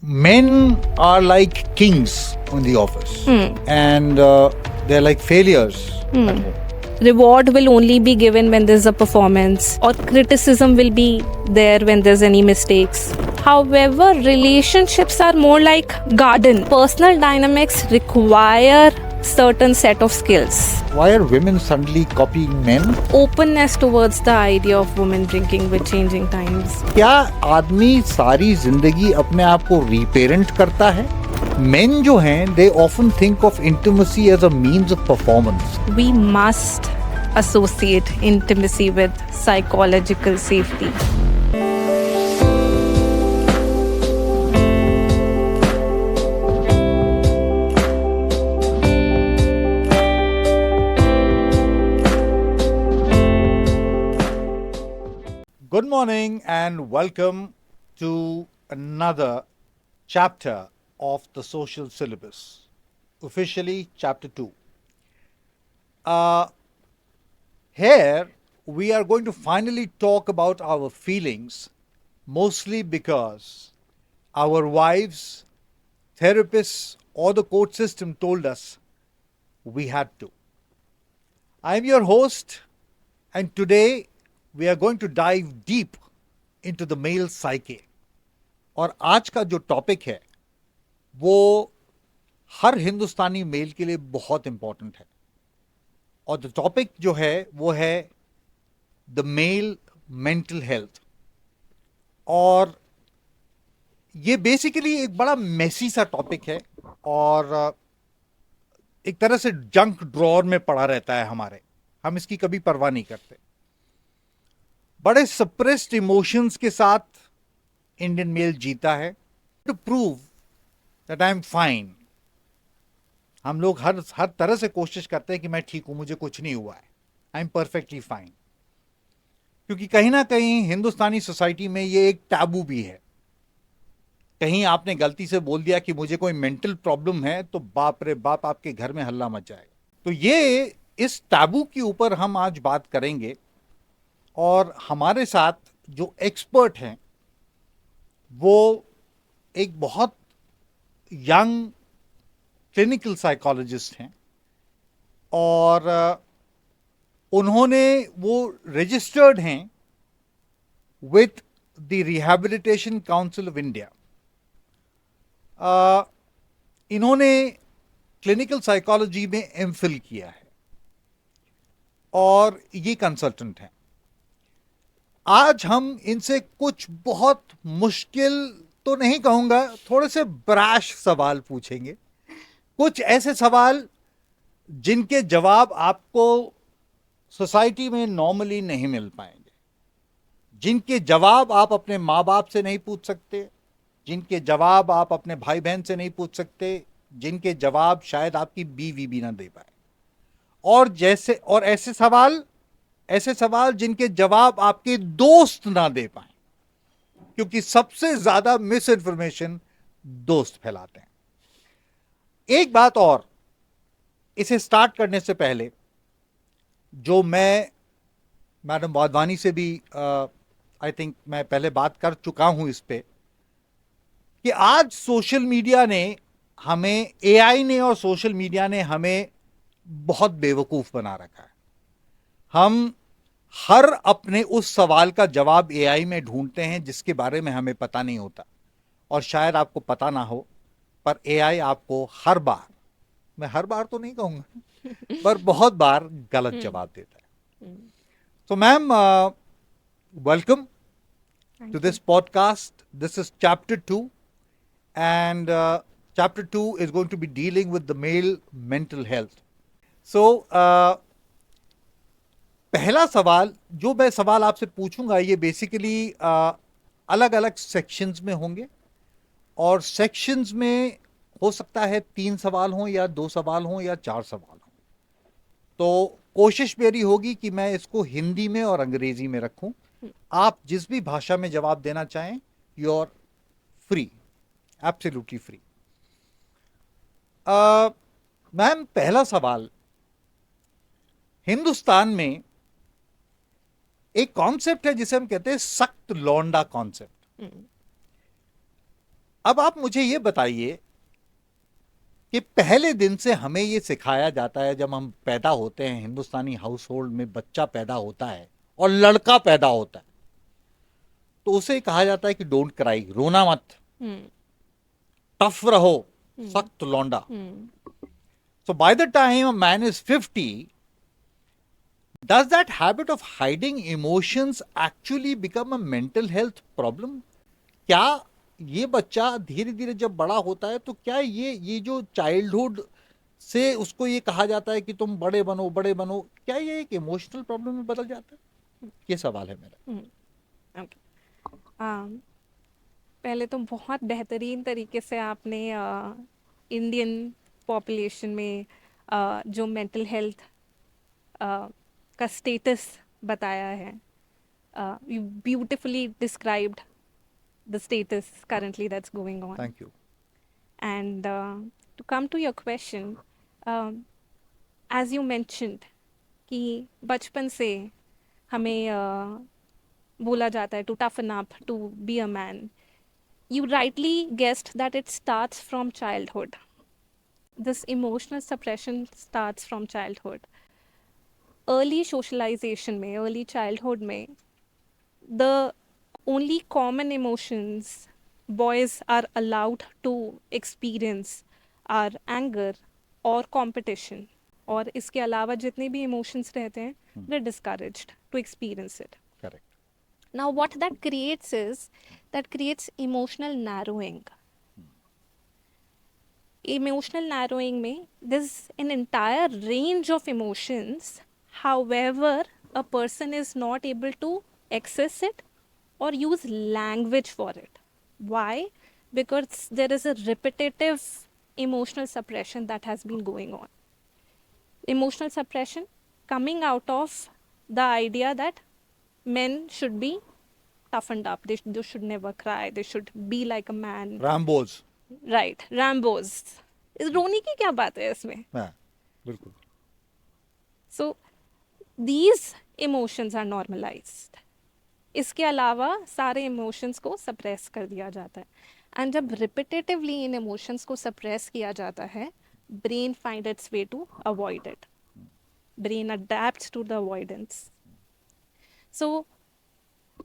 men are like kings on the office and they're like failures at home. Reward will only be given when there's a performance, or criticism will be there when there's any mistakes. However, relationships are more like garden. Personal dynamics require certain set of skills. Why are women suddenly copying men? Openness towards the idea of women drinking with changing times. क्या आदमी सारी जिंदगी अपने आप को रीपेरेंट करता है? Men जो हैं, they often think of intimacy as a means of performance. We must associate intimacy with psychological safety. Good morning and welcome to another chapter of the social syllabus, officially chapter 2. Here we are going to finally talk about our feelings, mostly because our wives, therapists, or the court system told us we had to. I am your host, and today we are going to dive deep into the male psyche. और आज का जो topic है वो हर हिंदुस्तानी mail के लिए बहुत important है, और द टॉपिक जो है वो है द मेल मेंटल हेल्थ. और ये बेसिकली एक बड़ा मेसी सा टॉपिक है और एक तरह से जंक ड्रॉअर में पड़ा रहता है हमारे. हम इसकी कभी परवाह नहीं करते. बड़े सप्रेस्ड इमोशंस के साथ इंडियन मेल जीता है to prove that I am fine. हम लोग हर तरह से कोशिश करते हैं कि मैं ठीक हूं, मुझे कुछ नहीं हुआ है, आई एम परफेक्टली फाइन. क्योंकि कहीं ना कहीं हिंदुस्तानी सोसाइटी में ये एक टैबू भी है. कहीं आपने गलती से बोल दिया कि मुझे कोई मेंटल प्रॉब्लम है तो बाप रे बाप आपके घर में हल्ला मच जाएगा. तो ये इस टैबू के ऊपर हम आज बात करेंगे, और हमारे साथ जो एक्सपर्ट हैं वो एक बहुत यंग क्लिनिकल साइकोलॉजिस्ट हैं, और उन्होंने वो रजिस्टर्ड हैं with the rehabilitation council of India. इन्होंने क्लिनिकल साइकोलॉजी में एमफिल किया है और ये कंसल्टेंट हैं. आज हम इनसे कुछ बहुत मुश्किल तो नहीं कहूंगा, थोड़े से ब्रैश सवाल पूछेंगे. कुछ ऐसे सवाल जिनके जवाब आपको सोसाइटी में नॉर्मली नहीं मिल पाएंगे, जिनके जवाब आप अपने माँ बाप से नहीं पूछ सकते, जिनके जवाब आप अपने भाई बहन से नहीं पूछ सकते, जिनके जवाब शायद आपकी बीवी भी ना दे पाए, और ऐसे सवाल जिनके जवाब आपके दोस्त ना दे पाए, क्योंकि सबसे ज्यादा मिस इन्फॉर्मेशन दोस्त फैलाते हैं. एक बात और, इसे स्टार्ट करने से पहले जो मैं मैडम वाधवानी से भी आई थिंक मैं पहले बात कर चुका हूं इस पे, कि आज सोशल मीडिया ने हमें, एआई ने और सोशल मीडिया ने हमें बहुत बेवकूफ बना रखा है. हम हर अपने उस सवाल का जवाब एआई में ढूंढते हैं जिसके बारे में हमें पता नहीं होता, और शायद आपको पता ना हो, पर एआई आपको हर बार, मैं हर बार तो नहीं कहूंगा पर बहुत बार गलत जवाब देता है. तो ma'am, welcome to this podcast. This is chapter 2, and chapter 2 is going to be dealing with the male mental health. So पहला सवाल, जो मैं सवाल आपसे पूछूंगा, ये बेसिकली अलग अलग सेक्शंस में होंगे, और सेक्शंस में हो सकता है 3 सवाल हों या 2 सवाल हों या 4 सवाल हों. तो कोशिश मेरी होगी कि मैं इसको हिंदी में और अंग्रेजी में रखूं. आप जिस भी भाषा में जवाब देना चाहें, you are free, absolutely free. Ma'am, पहला सवाल, हिंदुस्तान में एक कॉन्सेप्ट है जिसे हम कहते हैं सख्त लौंडा कॉन्सेप्ट. अब आप मुझे ये बताइए कि पहले दिन से हमें ये सिखाया जाता है, जब हम पैदा होते हैं हिंदुस्तानी हाउस होल्ड में, बच्चा पैदा होता है और लड़का पैदा होता है, तो उसे कहा जाता है कि डोंट क्राई, रोना मत, टफ रहो, सख्त लौंडा. So by the time a man is 50, does that habit of hiding emotions actually become a mental health problem? क्या ये बच्चा धीरे धीरे जब बड़ा होता है तो क्या ये जो चाइल्डहुड से उसको ये कहा जाता है कि तुम बड़े बनो बड़े बनो, क्या ये एक इमोशनल प्रॉब्लम में बदल जाता है? ये सवाल है मेरा. ओके. पहले तो बहुत बेहतरीन तरीके से आपने इंडियन पॉपुलेशन में जो मेंटल हेल्थ का स्टेटस बताया है. You beautifully described the status currently that's going on. Thank you. And to come to your question, as you mentioned कि बचपन से हमें बोला जाता है to toughen up, to be a man. You rightly guessed that it starts from childhood. This emotional suppression starts from childhood. Early socialization में, early childhood में, the only common emotions boys are allowed to experience are anger or competition. और इसके अलावा जितने भी emotions रहते हैं, they're discouraged to experience it. Correct. Now what that creates is, that creates emotional narrowing. Emotional narrowing में, there's an entire range of emotions. However, a person is not able to access it or use language for it. Why? Because there is a repetitive emotional suppression that has been going on. Emotional suppression coming out of the idea that men should be toughened up. They should never cry. They should be like a man. Rambos. Right. Rambos. रोने की क्या बात है इसमें? हाँ, बिल्कुल. So these emotions are normalized. इसके अलावा सारे इमोशंस को सप्रेस कर दिया जाता है. एंड जब रिपीटेटिवली इन इमोशंस को सप्रेस किया जाता है, brain find its way to avoid it. Brain adapts to the avoidance. So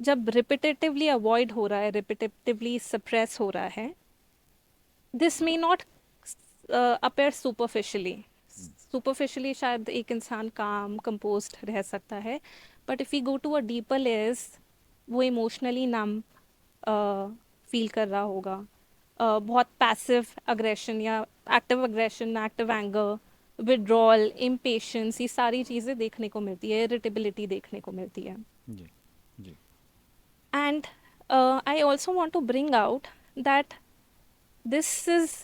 जब रिपीटेटिवली अवॉइड हो रहा है, रिपीटेटिवली सप्रेस हो रहा है, this may not appear superficially. Superficially शायद एक इंसान काम कंपोज्ड रह सकता है, but if you go to a deeper layers, वो इमोशनली नम फील कर रहा होगा. बहुत पैसिव अग्रेशन या active aggression, active anger, withdrawal, impatience, ये सारी चीज़ें देखने को मिलती है. इरिटेबिलिटी देखने को मिलती है. जी, जी. And I also want to bring out that this is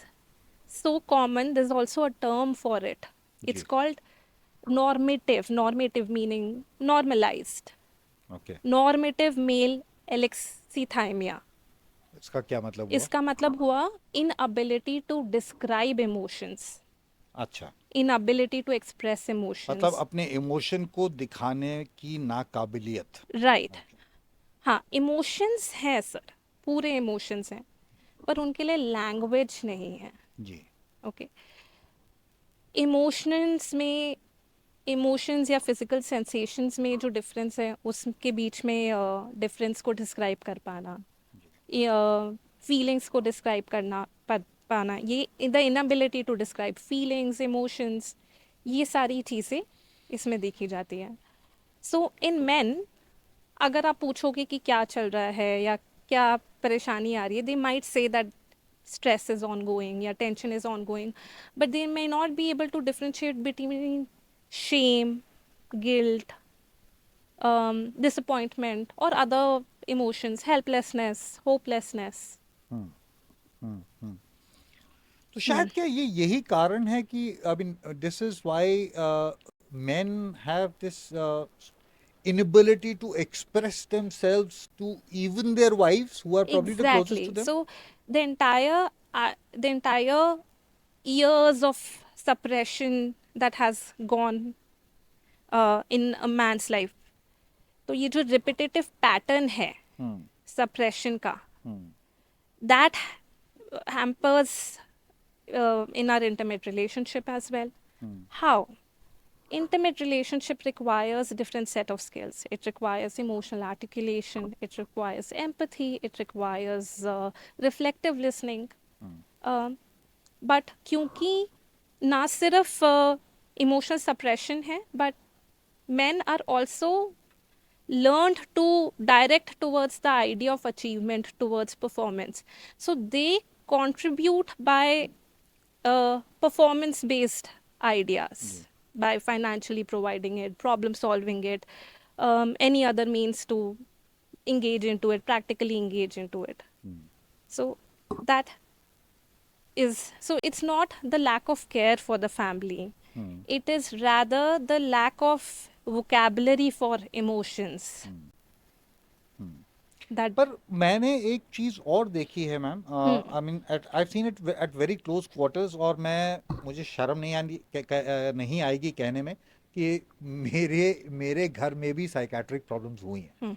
so common. There's also a term for it. It's called normative meaning normalized. Okay. Normative male alexithymia. इसका क्या मतलब हुआ? इसका मतलब हुआ inability to describe emotions. अच्छा. Inability to express emotions. मतलब अपने इमोशन को दिखाने की नाकाबिलियत. Right. हाँ, emotions हैं सर, पूरे emotions हैं, पर उनके लिए लैंग्वेज नहीं है. जी. ओके. इमोशंस में, इमोशंस या फिजिकल सेंसेशंस में जो डिफरेंस है, उसके बीच में डिफरेंस को डिस्क्राइब कर पाना, फीलिंग्स को डिस्क्राइब करना पाना, ये the inability to describe feelings, emotions, ये सारी चीज़ें इसमें देखी जाती हैं. सो इन मेन, अगर आप पूछोगे कि क्या चल रहा है या क्या परेशानी आ रही है, they might say that stress is ongoing, yeah, tension is ongoing, but they may not be able to differentiate between shame, guilt, disappointment, or other emotions, helplessness, hopelessness. तो शायद क्या ये यही कारण है कि I mean this is why men have this inability to express themselves to even their wives who are probably the closest to them. So the entire years of suppression that has gone in a man's life, तो ये जो repetitive pattern है suppression का, that hampers in our intimate relationship as well. How? Intimate relationship requires a different set of skills. It requires emotional articulation, it requires empathy, it requires reflective listening. But क्योंकि ना सिर्फ emotional suppression है, but men are also learned to direct towards the idea of achievement, towards performance. So they contribute by performance based ideas, by financially providing it, problem solving it, any other means to engage into it, practically engage into it. So that is, so it's not the lack of care for the family, it is rather the lack of vocabulary for emotions. That पर मैंने एक चीज और देखी है ma'am, I mean I seen it at very close quarters, और मुझे शर्म नहीं आएगी कहने में कि मेरे घर में भी साइकेट्रिक प्रॉब्लम्स हुई हैं।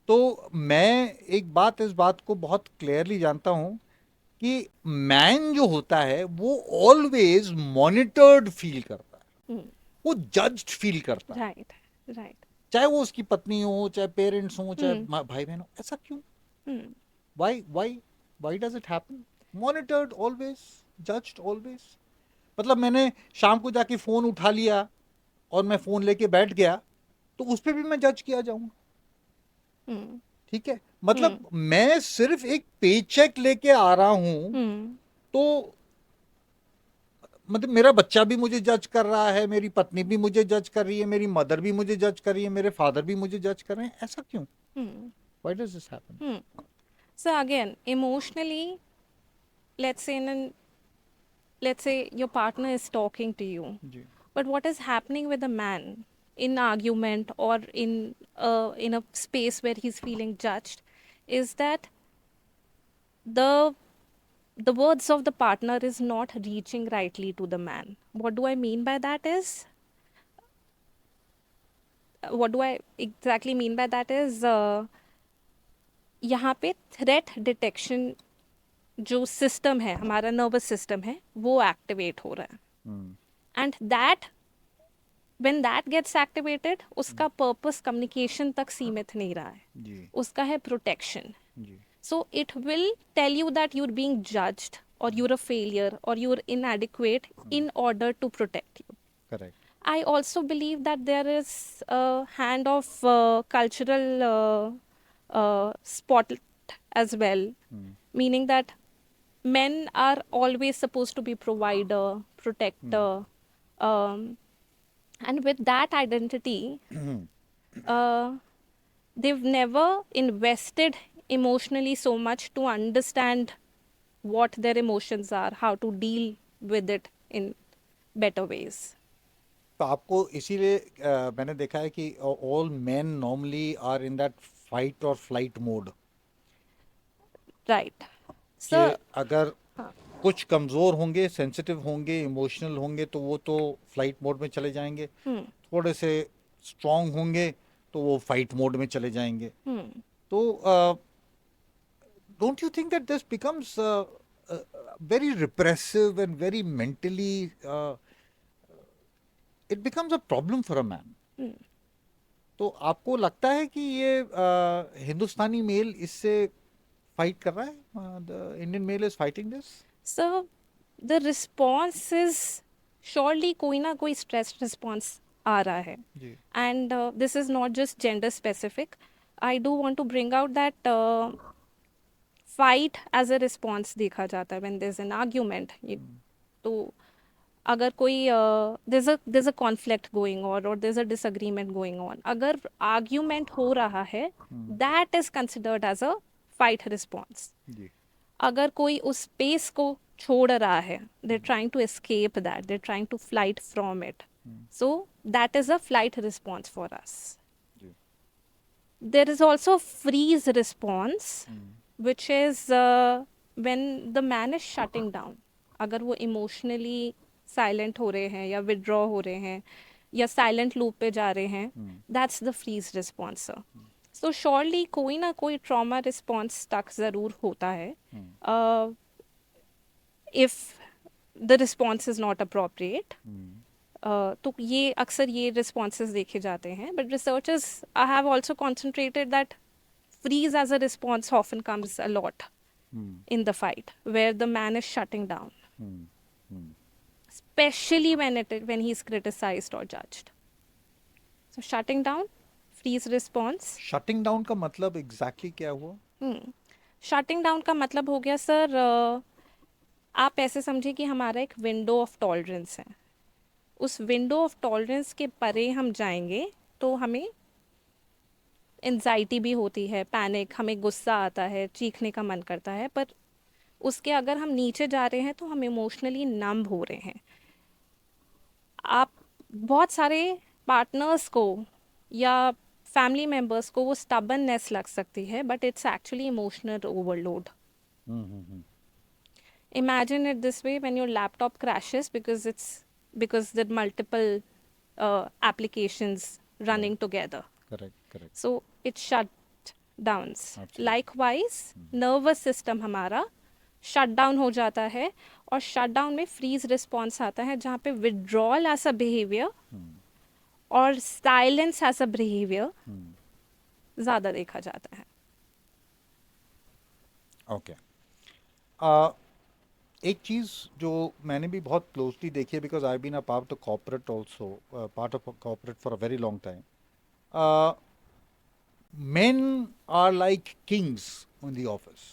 तो मैं एक बात इस बात को बहुत क्लियरली जानता हूँ कि मैन जो होता है वो ऑलवेज मॉनिटर्ड फील करता है, वो जज्ड फील करता है, right, right. चाहे वो उसकी पत्नी हो, चाहे पेरेंट्स हो, चाहे भाई बहन हो। ऐसा क्यों? Why does it happen? Monitored always, judged always. मतलब मैंने शाम को जाके फोन उठा लिया और मैं फोन लेके बैठ गया तो उस पर भी मैं जज किया जाऊंगा। ठीक है, मतलब मैं सिर्फ एक पेचेक लेके आ रहा हूं तो मतलब मेरा बच्चा भी मुझे जज कर रहा है, मेरी पत्नी भी मुझे जज कर रही है, मेरी मदर भी मुझे जज कर रही है, मेरे फादर भी मुझे जज कर रहे हैं। ऐसा क्यों? Why does this happen? So again, emotionally, let's say your partner is talking to you, ji, but what is happening with a man in argument or in a space where he's feeling judged is that the words of the partner is not reaching rightly to the man. What do I mean by that is, what do I exactly mean by that is, यहाँ पे threat detection जो system है, हमारा nervous system है, वो activate हो रहा है। And that when that gets activated, उसका पर्पस कम्युनिकेशन तक सीमित नहीं रहा है, जी, उसका है प्रोटेक्शन। जी, So it will tell you that you're being judged or you're a failure or you're inadequate in order to protect you. Correct. I also believe that there is a hand of cultural spot as well, meaning that men are always supposed to be provider, protector, and with that identity, they've never invested emotionally so much to understand what their emotions are, how to deal with it in better ways. तो आपको इसीलिए मैंने देखा है कि all men normally are in that fight और flight mode, Right. कि So, अगर कुछ कमज़ोर होंगे, सेंसिटिव होंगे, इमोशनल होंगे तो वो तो फ्लाइट मोड में चले जाएंगे, थोड़े से स्ट्रांग होंगे तो वो फाइट मोड में चले जाएंगे। तो don't you think that this becomes very repressive and very mentally, it becomes a problem for a man? तो आपको लगता है कि ये हिंदुस्तानी मेल इससे फाइट कर रहा है, the Indian male is fighting this? so the response is surely कोई ना कोई stress response आ रहा है. जी, And this is not just gender specific. I do want to bring out that fight as a response देखा जाता है when there's an argument. तो अगर कोई there's a conflict going on or there's a disagreement going on, अगर argument हो रहा है, that is considered as a fight response. जी, अगर कोई उस स्पेस को छोड़ रहा है, they're trying to escape that, they're trying to flight from it. So that is a flight response for us. Ji, There is also a freeze response, which is when the man is shutting down. अगर वो emotionally silent हो रहे हैं या withdraw हो रहे हैं या silent loop पे जा रहे हैं, that's the freeze response, sir. So surely कोई ना कोई trauma response तक ज़रूर होता है. if the response is not appropriate. तो ये अक्सर ये responses देखे जाते हैं, but researchers have also concentrated that freeze as a response often comes a lot in the fight, where the man is shutting down, especially when he's criticized or judged. So shutting down, freeze response. Shutting down का मतलब exactly क्या हुआ? Shutting down का मतलब हो गया sir, आप ऐसे समझिए कि हमारा एक विंडो ऑफ टॉलरेंस है. उस विंडो ऑफ टॉलरेंस के परे हम जाएंगे तो हमें एंजाइटी भी होती है, पैनिक, हमें गुस्सा आता है, चीखने का मन करता है. पर उसके अगर हम नीचे जा रहे हैं तो हम इमोशनली नम हो रहे हैं. आप बहुत सारे पार्टनर्स को या फैमिली मेम्बर्स को वो स्टबननेस लग सकती है, but it's actually emotional overload. Imagine it this way: when your laptop crashes because there are multiple applications running together, correct. so it shut downs. Absolutely. Likewise, nervous system हमारा shut down हो जाता है, और shut down में freeze response आता है, जहाँ पे withdrawal as a behavior और silence as a behavior ज़्यादा देखा जाता है. ओके. एक चीज़ जो मैंने भी बहुत क्लोजली देखी है, because I been a part of corporate also, part of corporate for a very long time. Men are like kings in the office,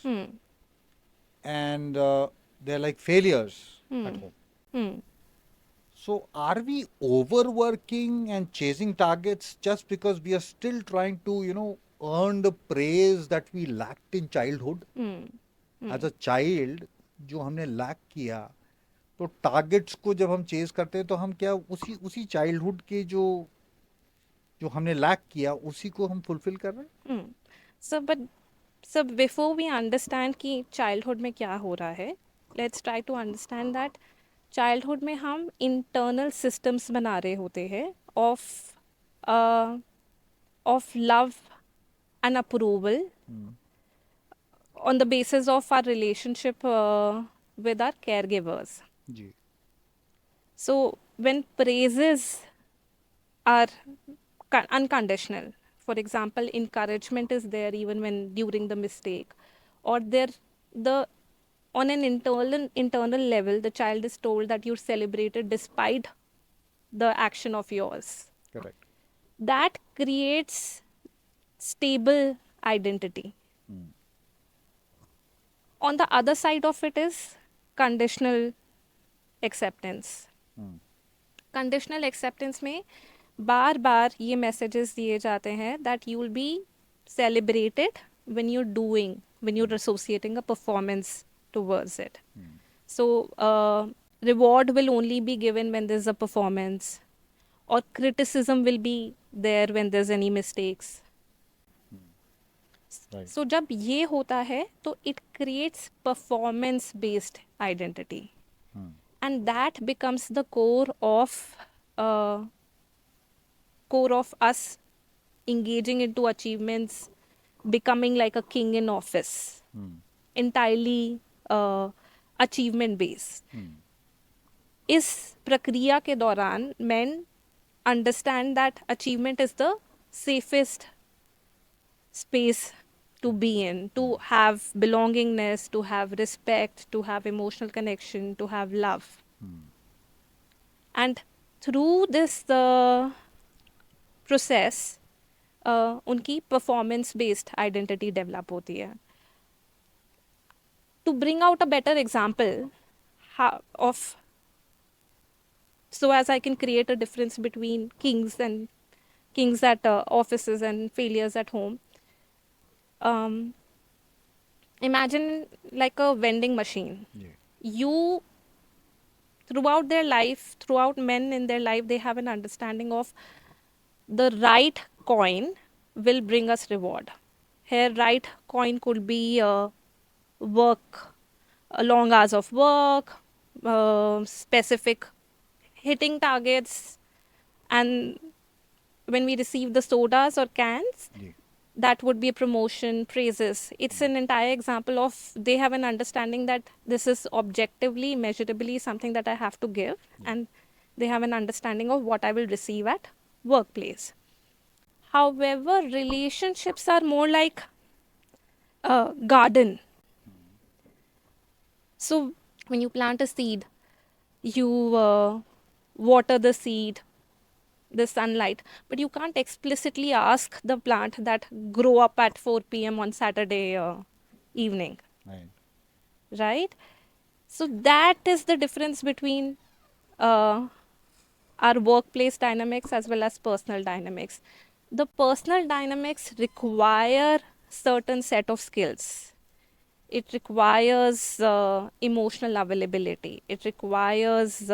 and they're like failures at home. So are we overworking and chasing targets just because we are still trying to, earn the praise that we lacked in childhood? As a child, जो हमने lack किया, तो targets को जब हम chase करते हैं तो हम क्या उसी चाइल्डहुड के जो हमने लैक किया उसी को हम फुलफिल कर रहे हैं? So before we understand कि childhood में क्या हो रहा है, let's try to understand that childhood में हम internal systems बना रहे होते हैं of love and approval on the basis of our relationship with our caregivers. जी. So when praises are unconditional, for example, encouragement is there even when during the mistake, or on an internal level, the child is told that you're celebrated despite the action of yours. Correct. That creates stable identity. On the other side of it is conditional acceptance. Conditional acceptance में बार बार ये messages दिए जाते हैं that you will be celebrated when you doing, when you associating a performance towards it. So reward will only be given when there is a performance, और criticism will be there when there is any mistakes. Right. So जब ये होता है तो it creates performance based identity, and that becomes the core of us engaging into achievements, becoming like a king in office, entirely achievement based. इस प्रक्रिया के दौरान men understand that achievement is the safest space to be in, to have belongingness, to have respect, to have emotional connection, to have love. And through this process, उनकी performance based identity develop होती है. To bring out a better example so as I can create a difference between kings at offices and failures at home. Imagine like a vending machine. Yeah. Throughout men in their life, they have an understanding of the right coin will bring us reward. Here, right coin could be work, long hours of work, specific hitting targets, and when we receive the sodas or cans, Yeah. that would be a promotion, praises. It's an entire example of they have an understanding that this is objectively, measurably something that I have to give, and they have an understanding of what I will receive at workplace. However, relationships are more like a garden. So when you plant a seed, you water the seed, the sunlight, but you can't explicitly ask the plant that grow up at 4 p.m. on Saturday evening, Right. right? So that is the difference between uh, our workplace dynamics as well as personal dynamics. The personal dynamics require certain set of skills. It requires emotional availability. It requires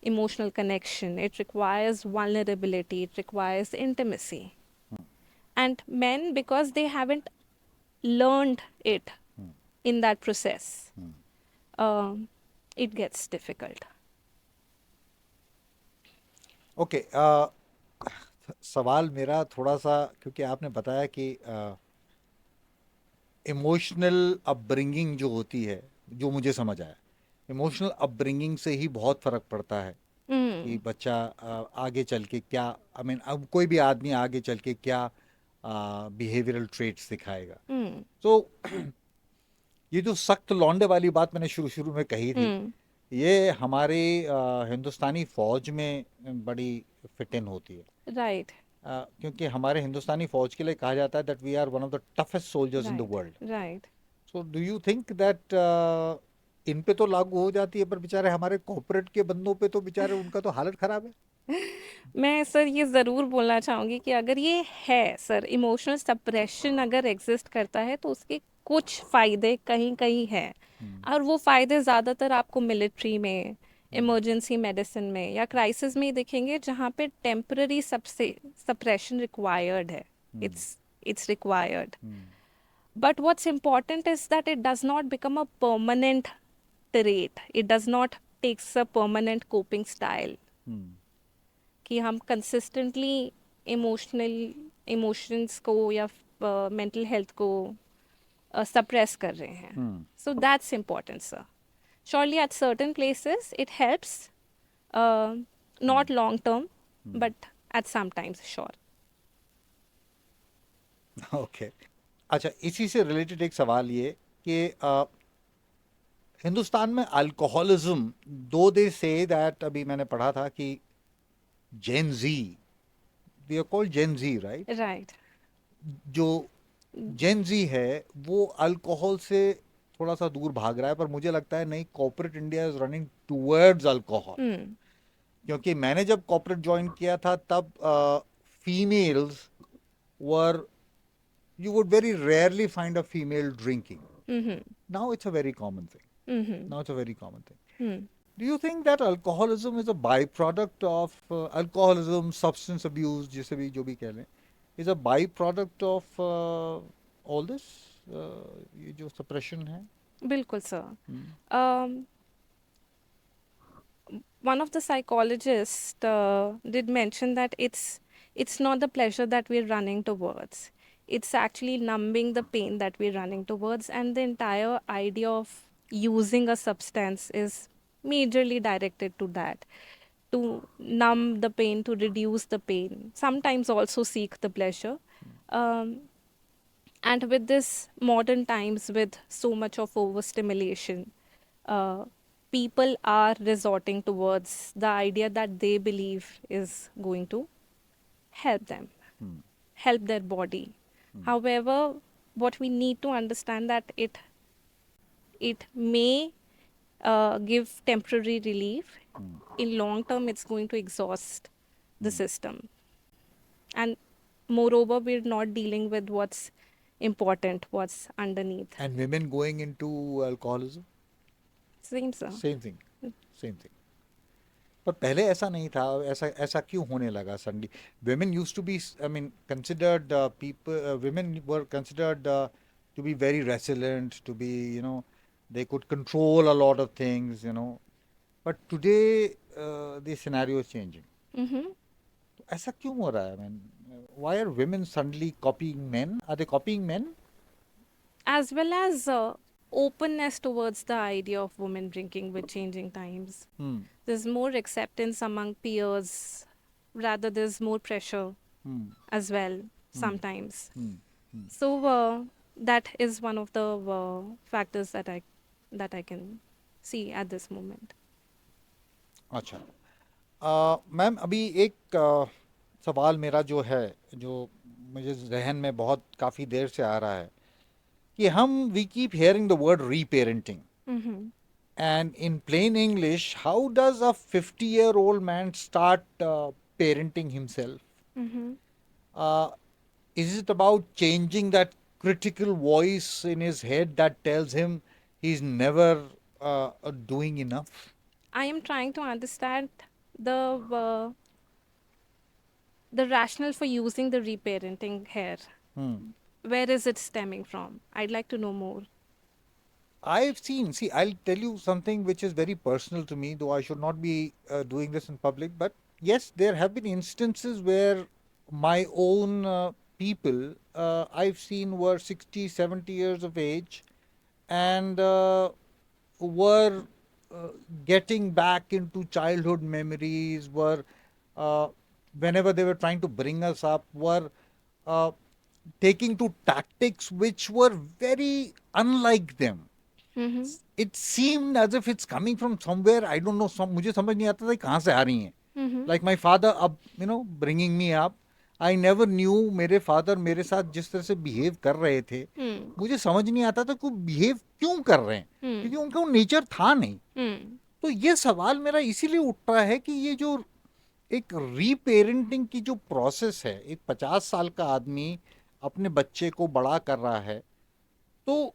emotional connection. It requires vulnerability. It requires intimacy. And men, because they haven't learned it in that process, um, it gets difficult. Okay सवाल मेरा थोड़ा सा, क्योंकि आपने बताया कि emotional upbringing जो होती है, जो मुझे समझ आया, इमोशनल अपब्रिंगिंग से ही बहुत फर्क पड़ता है कि Mm, बच्चा आगे चल के क्या, आई मीन अब कोई भी आदमी आगे चल के क्या बिहेवियरल ट्रेट्स दिखाएगा. mm, तो ये जो सख्त लौंडे वाली बात मैंने शुरू शुरू में कही थी, mm. ये हमारी हिंदुस्तानी फौज में बड़ी फिट इन होती है. Right, क्योंकि हमारे हिंदुस्तानी फौज के लिए कहा जाता है that we are one of the toughest soldiers in the right, world. right. So do you think that इन पे तो लागू हो जाती है, पर बेचारे हमारे कॉर्पोरेट के बंदों पे तो बेचारे उनका तो हालत खराब है. मैं सर ये ज़रूर बोलना चाहूँगी कि अगर ये है सर, इमोशनल सप्रेशन अगर एग्जिस्ट करता है तो उसके कुछ फ़ायदे कहीं कहीं हैं, और वो फ़ायदे ज़्यादातर आपको मिलिट्री में, इमरजेंसी मेडिसिन में या क्राइसिस में ही दिखेंगे, जहाँ पे टेम्पररी सबसे सप्रेशन रिक्वायर्ड है. It's required. But what's important is that it does not become a permanent trait. It does not takes a permanent coping style. कि हम कंसिस्टेंटली इमोशनल इमोशंस को या मेंटल हेल्थ को सप्रेस कर रहे हैं. So that's important sir. Surely at certain places it helps, not long term, but at some times sure. Okay. अच्छा, इसी से रिलेटेड एक सवाल ये कि हिंदुस्तान में अल्कोहलिज्म, दो दे से दैट, अभी मैंने पढ़ा था कि Gen Z, we are called Gen Z, right? Right. जो जेन जी है वो अल्कोहल से थोड़ा सा दूर भाग रहा है, पर मुझे लगता है नहीं, corporate India is running towards alcohol. क्योंकि मैंने जब कॉर्पोरेट ज्वाइन किया था तब females were, you would very rarely find a female drinking. Now it's a very common thing. Now it's a very common thing. Do you think that alcoholism is a byproduct of alcoholism, substance abuse, जिसे भी जो भी कह लें, is a byproduct of all this, ये जो suppression है? बिल्कुल sir. One of the psychologists did mention that it's not the pleasure that we're running towards. It's actually numbing the pain that we're running towards, and the entire idea of using a substance is majorly directed to that, to numb the pain, to reduce the pain, sometimes also seek the pleasure. And with this modern times, with so much of overstimulation, people are resorting towards the idea that they believe is going to help them, help their body. However, what we need to understand that it may give temporary relief. In long term, it's going to exhaust the system. And moreover, we're not dealing with what's important, what's underneath. And women going into alcoholism? Same, sir. Same thing. Same thing. पर पहले ऐसा नहीं था. ऐसा ऐसा क्यों होने लगा suddenly? Women used to be, I mean, considered women were considered to be very resilient, to be, you know, they could control a lot of things, you know. But today the scenario is changing. Mm-hmm. ऐसा क्यों हो रहा है? I mean, why are women suddenly copying men? Are they copying men? As well as openness towards the idea of women drinking with changing times. Hmm. There's more acceptance among peers, rather, there's more pressure Hmm. as well sometimes. Hmm. So that is one of the factors that I can see at this moment. अच्छा, ma'am अभी एक सवाल मेरा जो है, जो मुझे जहन में बहुत काफ़ी देर से आ रहा है कि हम we keep hearing the word reparenting, Mm-hmm. and in plain English, how does a 50-year-old man start parenting himself? Mm-hmm. uh, is it about changing that critical voice in his head that tells him he's never doing enough? I am trying to understand the uh, the rationale for using the reparenting here. Hmm. Where is it stemming from? I'd like to know more. I've seen, see, I'll tell you something which is very personal to me, though I should not be doing this in public. But yes, there have been instances where my own people I've seen were 60, 70 years of age, and were uh, getting back into childhood memories, were, uh, whenever they were trying to bring us up, were uh, taking to tactics which were very unlike them. Mm-hmm. It seemed as if it's coming from somewhere, I don't know, मुझे समझ नहीं आता था कहाँ से आ रही हैं. Mm-hmm. Like my father अब bringing me up, I never knew मेरे फादर मेरे साथ जिस तरह से बिहेव कर रहे थे, Hmm. मुझे समझ नहीं आता था कि बिहेव क्यों कर रहे हैं, क्योंकि उनका वो नेचर था नहीं. Hmm. तो ये सवाल मेरा इसीलिए उठ रहा है कि ये जो एक रीपेरेंटिंग की जो प्रोसेस है, एक 50 साल का आदमी अपने बच्चे को बड़ा कर रहा है, तो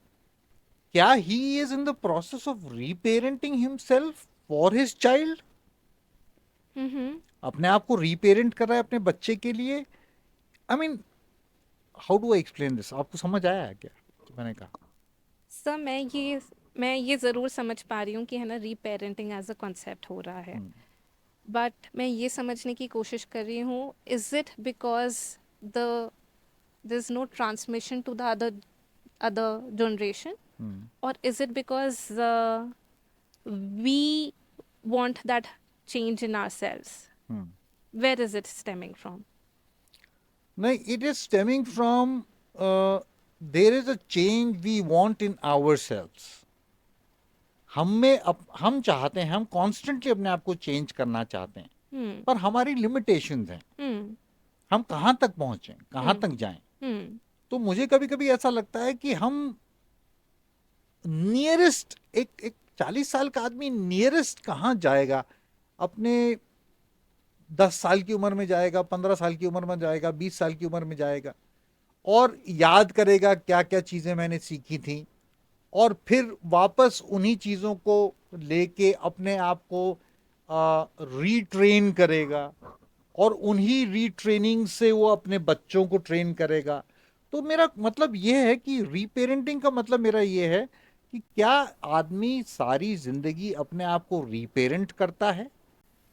क्या he is in the process of reparenting himself for his child? Mm-hmm. अपने आप को रीपेरेंट कर रहा है अपने बच्चे के लिए? I mean, how do I explain this? आपको समझ आया है क्या जो मैंने कहा? सर मैं ये ज़रूर समझ पा रही हूँ कि है ना रीपेरेंटिंग एज अ कॉन्सेप्ट हो रहा है, बट मैं ये समझने की कोशिश कर रही हूँ, is it because the there is no transmission to the other generation, और is it because we want that change in ourselves? Where is it stemming from? नहीं, it is stemming from there is a change we want in ourselves. हम चाहते हैं, हम constantly अपने आप को change करना चाहते हैं, पर हमारी लिमिटेशंस हैं. हम कहाँ तक पहुंचे, कहाँ तक जाएं? तो मुझे कभी कभी ऐसा लगता है कि हम नियरेस्ट, एक 40 साल का आदमी नियरेस्ट कहाँ जाएगा? अपने 10 साल की उम्र में जाएगा, 15 साल की उम्र में जाएगा, 20 साल की उम्र में जाएगा, और याद करेगा क्या क्या चीज़ें मैंने सीखी थी, और फिर वापस उन्हीं चीज़ों को लेके अपने आप को रीट्रेन करेगा, और उन्हीं रीट्रेनिंग से वो अपने बच्चों को ट्रेन करेगा. तो मेरा मतलब ये है कि रीपेरेंटिंग का मतलब मेरा ये है कि क्या आदमी सारी जिंदगी अपने आप को रीपेरेंट करता है?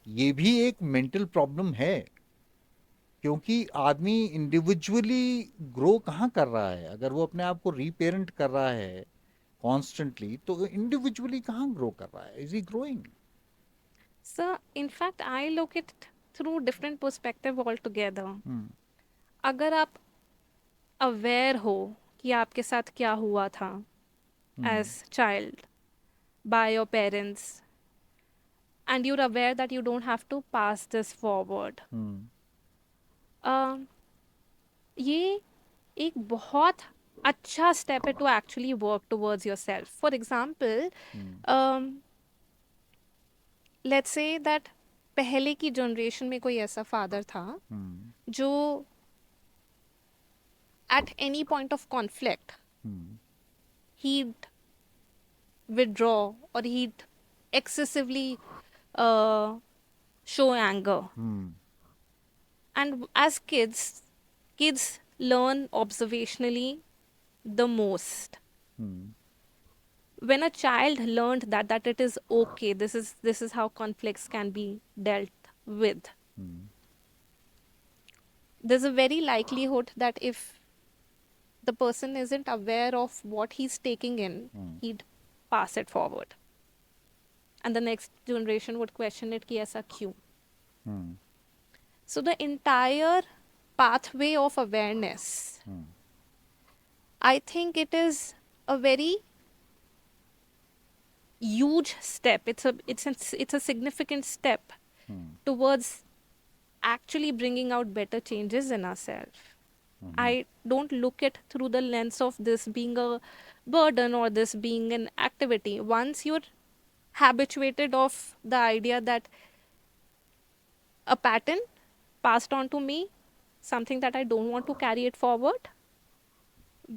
ये भी एक मेंटल प्रॉब्लम है, क्योंकि आदमी इंडिविजुअली ग्रो कहाँ कर रहा है? अगर वो अपने आप को रीपेरेंट कर रहा है कॉन्स्टेंटली, तो इंडिविजुअली कहाँ ग्रो कर रहा है? Is he growing? So, in fact, I look at it through different perspective altogether. अगर आप अवेयर हो कि आपके साथ क्या हुआ था as child by your parents, and you're aware that you don't have to pass this forward, ये एक बहुत अच्छा स्टेप है to actually work towards your self. For example, let's say that पहले की जनरेशन में कोई ऐसा फादर था जो at any point of conflict he'd withdraw or he'd excessively show anger. And as kids learn observationally the most. When a child learned that it is okay, this is how conflicts can be dealt with, there's a very likelihood that if the person isn't aware of what he's taking in, he'd pass it forward. And the next generation would question it ki aisa kyun. So the entire pathway of awareness, I think it is a very huge step. It's a significant step towards actually bringing out better changes in ourselves. I don't look at through the lens of this being a burden or this being an activity. Once you're habituated of the idea that a pattern passed on to me, something that I don't want to carry it forward,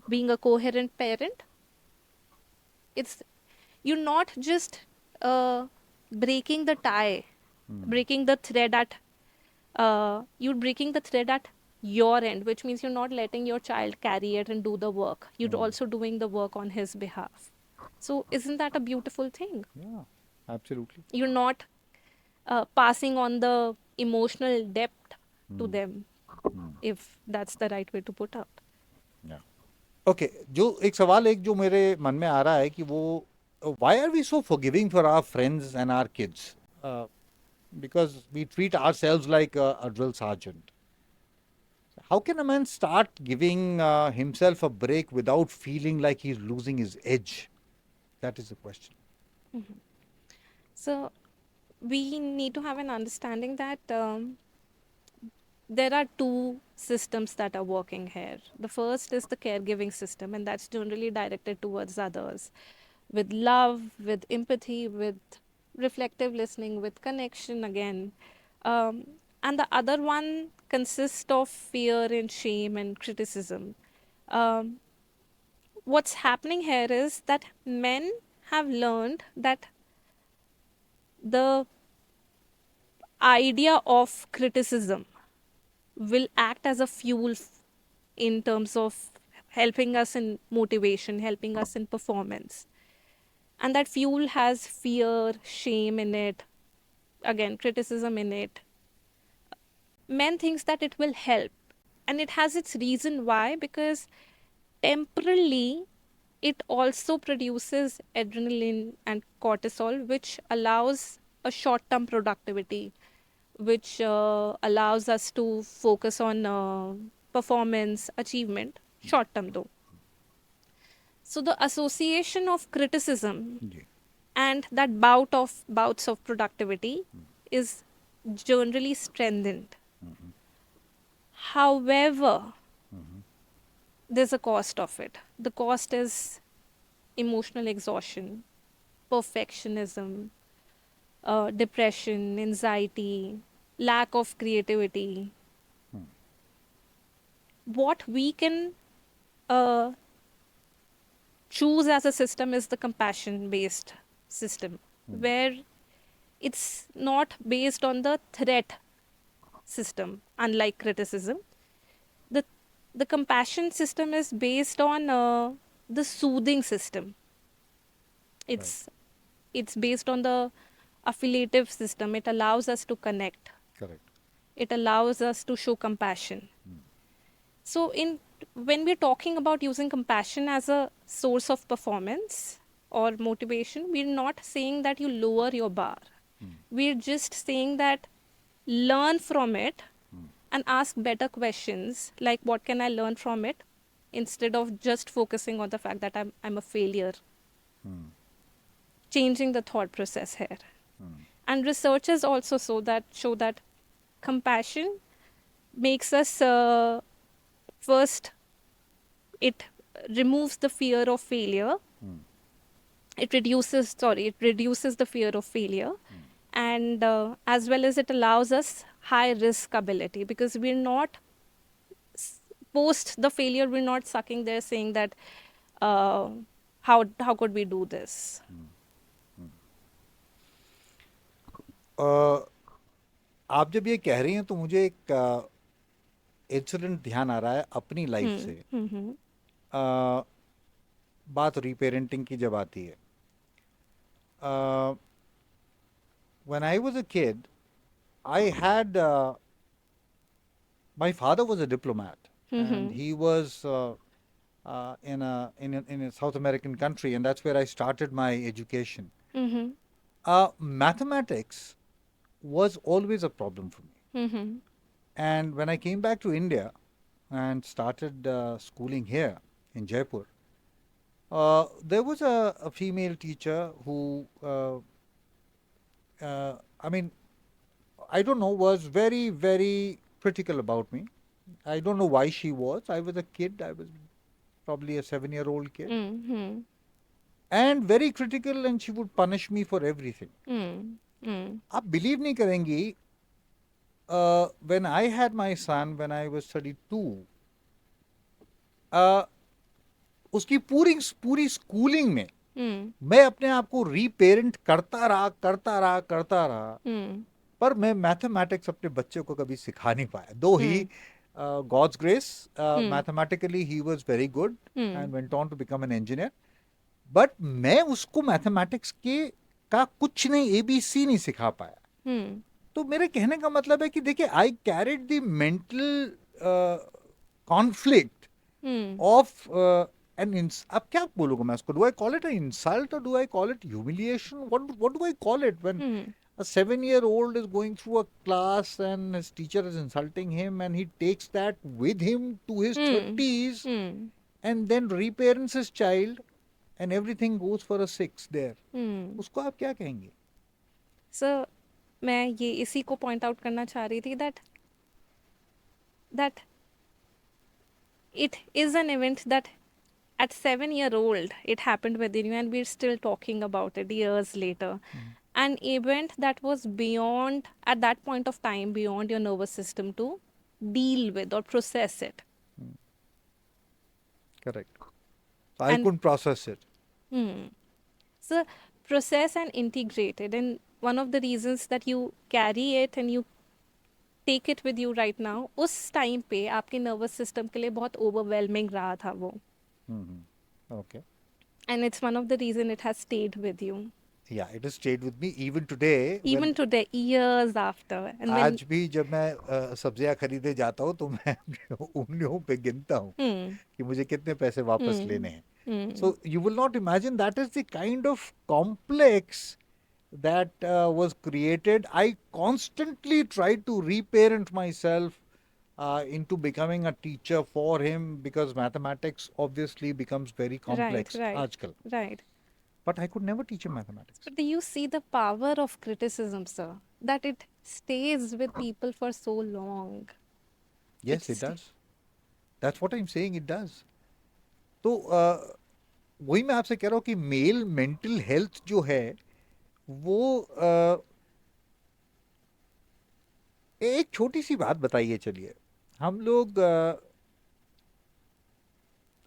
being a coherent parent, it's you're not just breaking the tie, breaking the thread at you're breaking the thread at your end, which means you're not letting your child carry it and do the work. You're also doing the work on his behalf. So isn't that a beautiful thing? Yeah, absolutely. You're not passing on the emotional depth to them, if that's the right way to put up. Yeah. Okay, जो एक सवाल एक जो मेरे मन में आ रहा है कि वो why are we so forgiving for our friends and our kids? Because we treat ourselves like a drill sergeant. How can a man start giving himself a break without feeling like he's losing his edge? That is the question. So we need to have an understanding that there are two systems that are working here. The first is the caregiving system, and that's generally directed towards others with love, with empathy, with reflective listening, with connection again. And the other one consists of fear and shame and criticism. Um, what's happening here is that men have learned that the idea of criticism will act as a fuel in terms of helping us in motivation, helping us in performance. And that fuel has fear, shame in it, again, criticism in it. Men thinks that it will help. And it has its reason why, because temporarily it also produces adrenaline and cortisol, which allows a short-term productivity, which allows us to focus on performance, achievement, short-term though. So the association of criticism ji. and that bouts of productivity is generally strengthened. However, there's a cost of it. The cost is emotional exhaustion, perfectionism, depression, anxiety, lack of creativity. What we can uh, choose as a system is the compassion based system, where it's not based on the threat system, unlike criticism. The, the compassion system is based on the soothing system. It's based on the affiliative system. It allows us to connect. Correct. It allows us to show compassion. So when we're talking about using compassion as a source of performance or motivation, we're not saying that you lower your bar. We're just saying that learn from it and ask better questions like what can I learn from it, instead of just focusing on the fact that I'm a failure. Changing the thought process here. And researchers also show that compassion makes us first, it removes the fear of failure. It reduces the fear of failure. And as well as it allows us high risk ability, because we're not post the failure, we're not sucking there saying that how could we do this. आप जब ये कह रही हैं तो मुझे एक incident ध्यान आ रहा है अपनी लाइफ से. बात रीपेरेंटिंग की जब आती है, when I was a kid, I had My father was a diplomat, and Mhm. he was in a South American country, and that's where I started my education. Mhm. Mathematics was always a problem for me, Mhm. and when I came back to India and started schooling here in Jaipur, there was a female teacher who, I mean, I don't know, was very, very critical about me. I don't know why she was. I was a kid. I was probably a 7-year-old kid, Mhm. and very critical, and she would punish me for everything. Mhm. Mhm. आप believe नहीं करेंगी, when I had my son when I was 32, uh, उसकी पूरी पूरी schooling में Mhm. मैं अपने आप को रीपेरेंट करता रहा, Mhm. पर मैं मैथमेटिक्स अपने बच्चे को कभी सिखा नहीं पाया. दो ही Mhm. God's grace, Mhm. Mathematically he was very good Mhm. And went on to become an engineer. But मैं उसको मैथमेटिक्स के का कुछ नहीं, एबीसी नहीं सिखा पाया. Mhm. तो मेरे कहने का मतलब है कि देखिए, I carried the mental conflict Mhm. Of an. अब क्या बोलूंगा मैं उसको? Do I call it an insult और do I call it humiliation? What do I call it when Mhm. a 7-year-old is going through a class and his teacher is insulting him, and he takes that with him to his Mhm. 30s Mhm. and then reparents his child, and everything goes for a 6 there. Mhm. उसको आप क्या कहेंगे? Sir, मैं ये इसी को point out करना चाह रही थी that it is an event that at 7 year old it happened within you and we're still talking about it years later. An event that was beyond at that point of time beyond your nervous system to deal with or process it. Correct. So I And couldn't process it. so process and integrate it, and one of the reasons that you carry it and you take it with you right now, उस time पे आपके nervous system के लिए बहुत overwhelming रहा था वो, Mhm. Okay. And it's one of the reason it has stayed with you Yeah, it has stayed with me even today. Even When today years after and when आज भी जब मैं सब्जियां खरीदे जाता हूँ तो मैं अपनी उंगलियों पे गिनता हूँ कि मुझे कितने पैसे वापस लेने हैं. So you will not imagine that is the kind of complex that was created. I constantly tried to reparent myself into becoming a teacher for him, because mathematics obviously becomes very right complex right आजकल. Right But I could never teach him mathematics. But do you see the power of criticism, sir, that it stays with people for so long? Yes, it It's does. That's what I'm saying, it does. तो वही मैं आपसे कह रहा हूँ कि mail mental health जो है वो एक छोटी सी बात बताइए. चलिए, हम लोग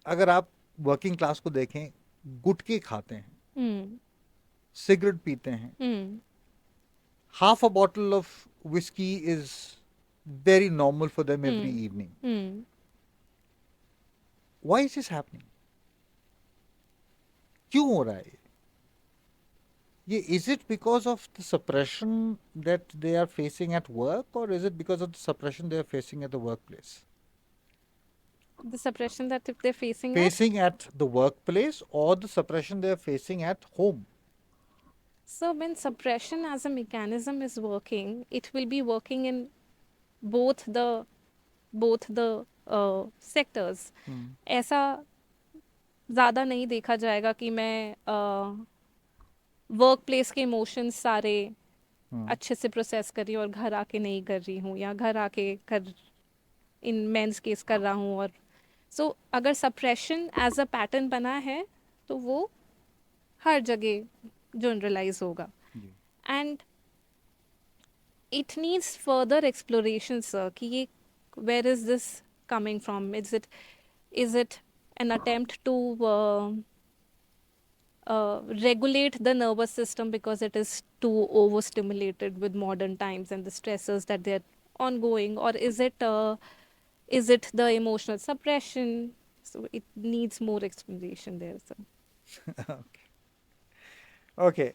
अगर आप वर्किंग क्लास को देखें, गुटखे खाते हैं, hmm, सिगरेट पीते हैं, hmm, half a bottle of whisky is very normal for them every hmm, evening. hmm. Why is this happening? क्यों हो रहा है ये? Is it because of the suppression that they are facing at work, or is it because of the suppression they are facing at the workplace? The suppression that if they're facing at. Facing at the workplace, or the suppression they are facing at home? So when suppression as a mechanism is working, it will be working in both the sectors. ऐसा ज़्यादा नहीं देखा जाएगा कि मैं work place के emotions सारे अच्छे से प्रोसेस कर रही हूँ और घर आके नहीं कर रही हूँ, या घर आके कर इन मेंस केस कर रहा हूँ. और सो अगर सप्रेशन एज अ पैटर्न बना है तो वो हर जगह जनरलाइज होगा. जी. And it needs further exploration, sir, कि ये where is this coming from? Is it an attempt to regulate the nervous system because it is too overstimulated with modern times and the stressors that they're ongoing, or is it the emotional suppression? So it needs more explanation there, sir. Okay. Okay.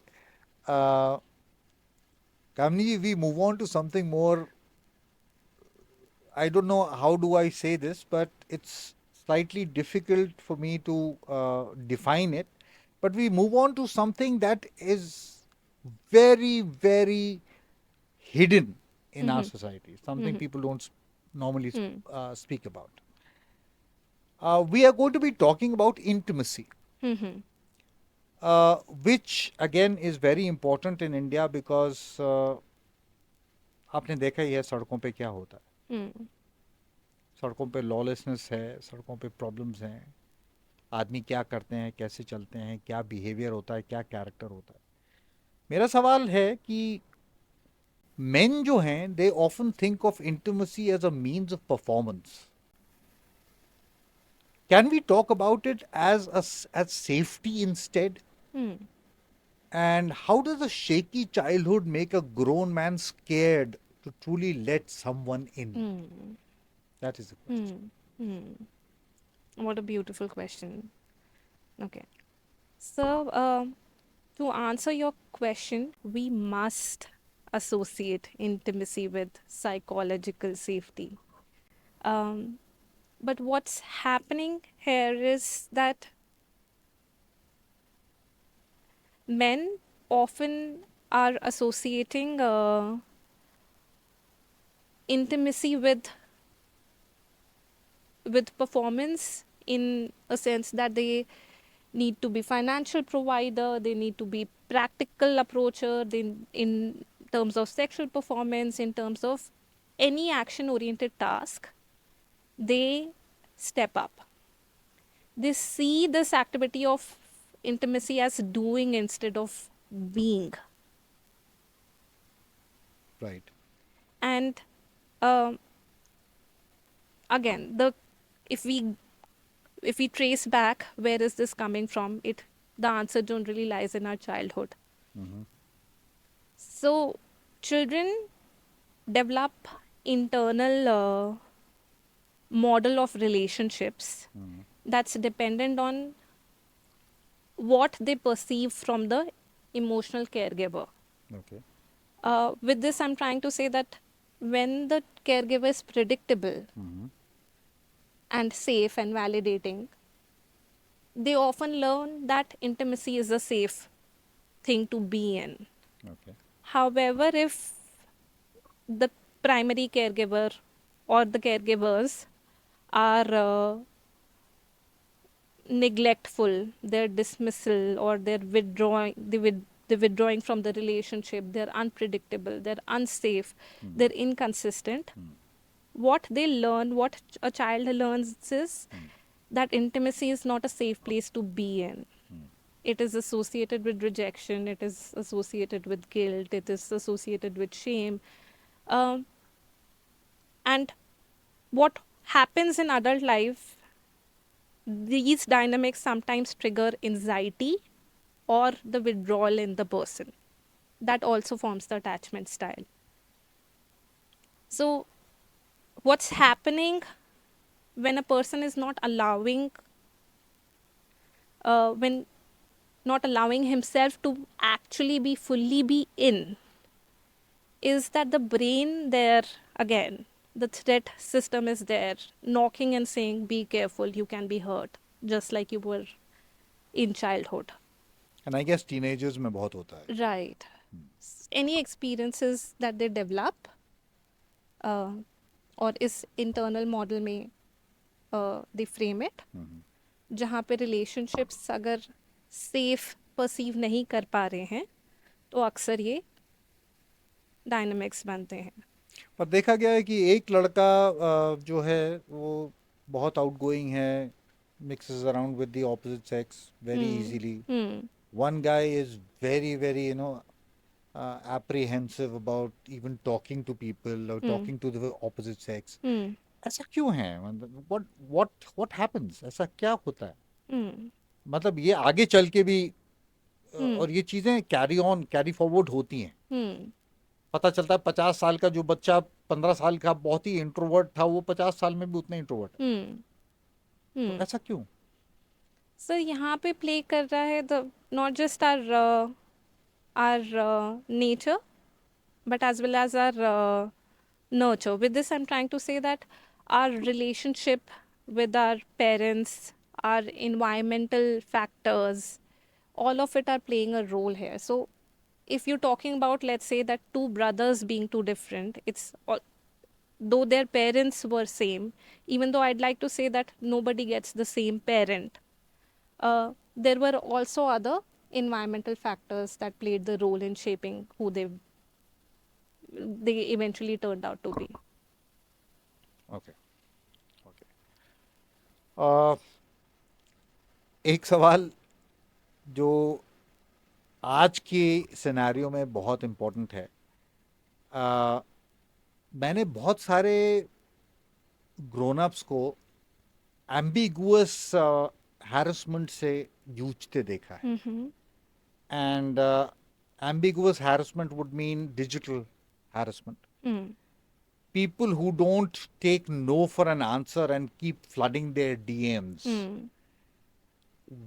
Kamini, we move on to something more. I don't know how do I say this, but it's slightly difficult for me to define it. But we move on to something that is very, very hidden in our society, something people don't normally speak about. We are going to be talking about intimacy, which again is very important in India because आपने देखा ही है सड़कों पे क्या होता है. सड़कों पे लॉलेसनेस है, सड़कों पे प्रॉब्लम्स हैं, आदमी क्या करते हैं, कैसे चलते हैं, क्या बिहेवियर होता है, क्या कैरेक्टर होता है. मेरा सवाल है कि मेन जो हैं they often think of intimacy as a means of performance. Can we talk about it as safety instead? And how does a shaky childhood make a grown man scared to truly let someone in? That is the question. What a beautiful question. Okay. So, to answer your question, we must associate intimacy with psychological safety. But what's happening here is that men often are associating intimacy with performance, in a sense that they need to be financial provider, they need to be practical approacher, they, in terms of sexual performance, in terms of any action oriented task, they step up. They see this activity of intimacy as doing instead of being. Right. And again, if we trace back, where is this coming from, the answer generally lies in our childhood. So children develop internal model of relationships that's dependent on what they perceive from the emotional caregiver. Okay. With this, I'm trying to say that when the caregiver is predictable and safe and validating, they often learn that intimacy is a safe thing to be in. Okay. However, if the primary caregiver or the caregivers are neglectful, their dismissal or their withdrawing, the withdrawing from the relationship, they're unpredictable, they're unsafe, they're inconsistent. What they learn, what a child learns is that intimacy is not a safe place to be in. It is associated with rejection, it is associated with guilt, it is associated with shame. And what happens in adult life, these dynamics sometimes trigger anxiety or the withdrawal in the person. That also forms the attachment style. So, what's happening when a person is not allowing, when not allowing himself to actually be fully be in, is that the brain there, again, the threat system is there, knocking and saying, be careful, you can be hurt, just like you were in childhood. And I guess teenagers में बहुत होता है. Right. Any experiences that they develop और इस internal model में they frame it, जहाँ पे relationships अगर safe perceive नहीं कर पा रहे हैं तो अक्सर ये dynamics बनते हैं. पर देखा गया है कि एक लड़का जो है वो बहुत आउटगोइंग है, mixes around with the opposite sex very easily. One guy is very, very, apprehensive about even talking to people or talking to the opposite sex. ऐसा क्यों है? मतलब what happens? ऐसा क्या होता है? मतलब ये आगे चल के भी और ये चीजें कैरी फॉरवर्ड होती हैं. पता चलता है 50 साल का जो बच्चा 15 साल का बहुत ही इंट्रोवर्ट था, वो 50 साल में भी उतना इंट्रोवर्ट है. तो ऐसा क्यों? सर यहाँ पे प्ले कर रहा है not just our nature but as well as our nurture. With this, I'm trying to say that our relationship with our parents, our environmental factors, all of it are playing a role here. So, if you're talking about, let's say, that two brothers being too different, it's all, though their parents were same, even though I'd like to say that nobody gets the same parent, there were also other environmental factors that played the role in shaping who they eventually turned out to be. Okay. Okay. uh, एक सवाल जो आज के scenario में बहुत important है. अ, मैंने बहुत सारे ग्रोन अप्स को एम्बिगुअस हैरेसमेंट से जूझते देखा है. Mm-hmm. And ambiguous harassment would mean digital harassment. Mm. People who don't take no for an answer and keep flooding their DMs. Mm.